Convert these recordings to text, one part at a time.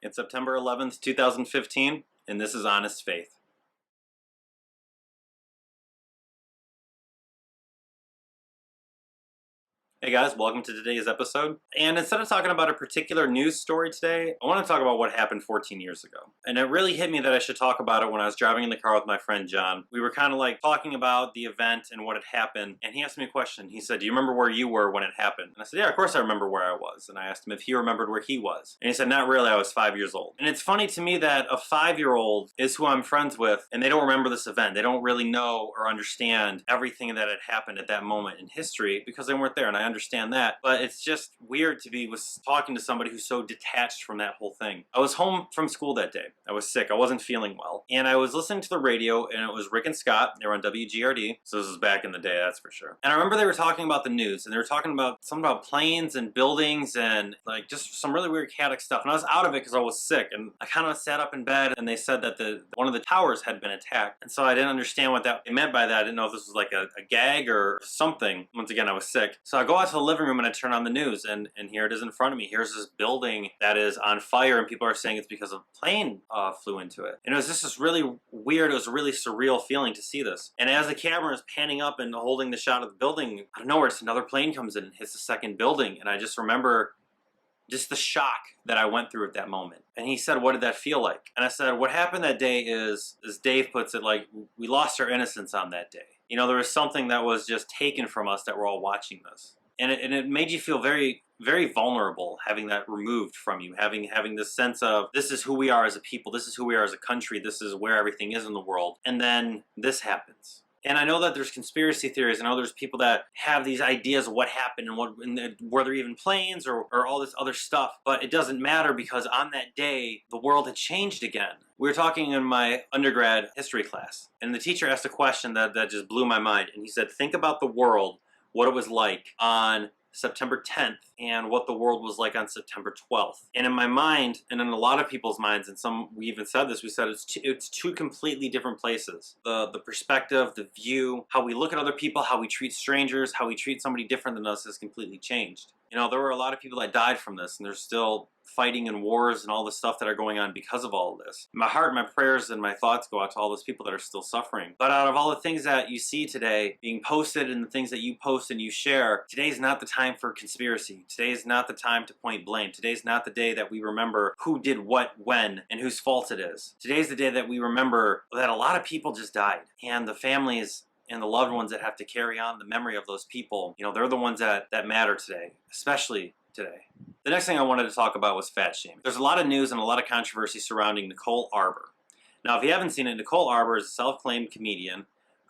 It's September 11th, 2015, and this is Honest Faith. Hey guys, welcome to today's episode. And instead of talking about a particular news story today, I want to talk about what happened 14 years ago. And it really hit me that I should talk about it when I was driving in the car with my friend John. We were kind of like talking about the event and what had happened, and he asked me a question. He said, "Do you remember where you were when it happened?" And I said, "Yeah, of course I remember where I was." And I asked him if he remembered where he was. And he said, "Not really, I was 5 years old." And it's funny to me that a 5-year-old is who I'm friends with, and they don't remember this event. They don't really know or understand everything that had happened at that moment in history because they weren't there, and I understand that. But it's just weird to be talking to somebody who's so detached from that whole thing. I was home from school that day. I was sick. I wasn't feeling well. And I was listening to the radio, and it was Rick and Scott. They were on WGRD. So this was back in the day, that's for sure. And I remember they were talking about the news, and they were talking about something about planes and buildings and like just some really weird chaotic stuff. And I was out of it because I was sick. And I kind of sat up in bed, and they said that one of the towers had been attacked. And so I didn't understand what they meant by that. I didn't know if this was like a gag or something. Once again, I was sick. So I go out to the living room and I turn on the news, and here it is in front of me. Here's this building that is on fire, and people are saying it's because a plane flew into it. And it was just this really weird, it was a really surreal feeling to see this. And as the camera is panning up and holding the shot of the building, out of nowhere, just another plane comes in and hits the second building. And I just remember just the shock that I went through at that moment. And he said, "What did that feel like?" And I said, "What happened that day is, as Dave puts it, like we lost our innocence on that day. You know, there was something that was just taken from us that we're all watching this." And it made you feel very, very vulnerable, having that removed from you, having this sense of this is who we are as a people, this is who we are as a country, this is where everything is in the world. And then this happens. And I know that there's conspiracy theories. I know there's people that have these ideas of what happened and were there even planes or all this other stuff. But it doesn't matter because on that day, the world had changed again. We were talking in my undergrad history class, and the teacher asked a question that just blew my mind. And he said, "Think about the world, what it was like on September 10th and what the world was like on September 12th. And in my mind, and in a lot of people's minds, and we even said this, we said it's two completely different places. The perspective, the view, how we look at other people, how we treat strangers, how we treat somebody different than us has completely changed. You know, there were a lot of people that died from this, and there's still fighting and wars and all the stuff that are going on because of all of this. My heart, my prayers, and my thoughts go out to all those people that are still suffering. But out of all the things that you see today being posted and the things that you post and you share, today's not the time for conspiracy. Today's not the time to point blame. Today's not the day that we remember who did what, when, and whose fault it is. Today's the day that we remember that a lot of people just died, and the families and the loved ones that have to carry on the memory of those people, you know, they're the ones that matter today, especially today. The next thing I wanted to talk about was fat shaming. There's a lot of news and a lot of controversy surrounding Nicole Arbour. Now, if you haven't seen it, Nicole Arbour is a self-claimed comedian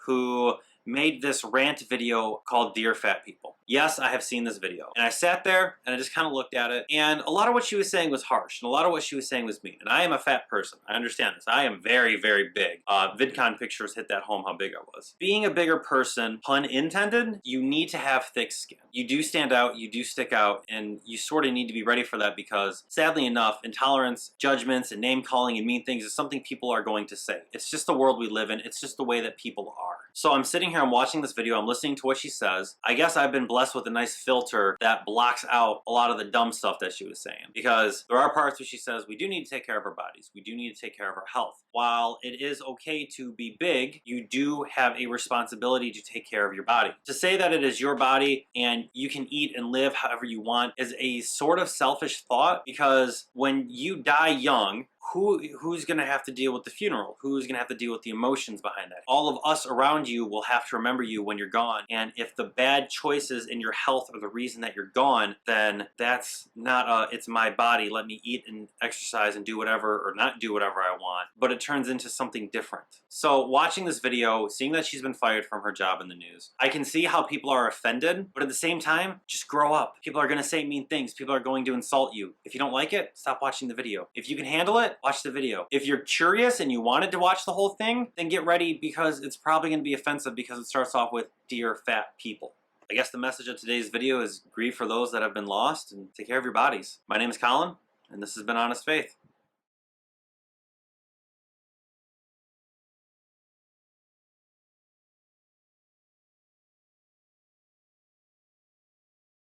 who made this rant video called Dear Fat People. Yes, I have seen this video. And I sat there and I just kind of looked at it, and a lot of what she was saying was harsh, and a lot of what she was saying was mean. And I am a fat person. I understand this. I am very, very big. VidCon pictures hit that home how big I was. Being a bigger person, pun intended, you need to have thick skin. You do stand out, you do stick out, and you sort of need to be ready for that because, sadly enough, intolerance, judgments, and name-calling and mean things is something people are going to say. It's just the world we live in. It's just the way that people are. So I'm sitting here, I'm watching this video, I'm listening to what she says. I guess I've been blessed with a nice filter that blocks out a lot of the dumb stuff that she was saying. Because there are parts where she says, we do need to take care of our bodies. We do need to take care of our health. While it is okay to be big, you do have a responsibility to take care of your body. To say that it is your body and you can eat and live however you want is a sort of selfish thought, because when you die young, who's going to have to deal with the funeral? Who's going to have to deal with the emotions behind that? All of us around you will have to remember you when you're gone. And if the bad choices in your health are the reason that you're gone, then that's not it's my body, let me eat and exercise and do whatever or not do whatever I want. But it turns into something different. So watching this video, seeing that she's been fired from her job in the news, I can see how people are offended, but at the same time, just grow up. People are going to say mean things. People are going to insult you. If you don't like it, stop watching the video. If you can handle it, watch the video. If you're curious and you wanted to watch the whole thing, then get ready because it's probably going to be offensive because it starts off with Dear Fat People. I guess the message of today's video is grieve for those that have been lost and take care of your bodies. My name is Colin, and this has been Honest Faith.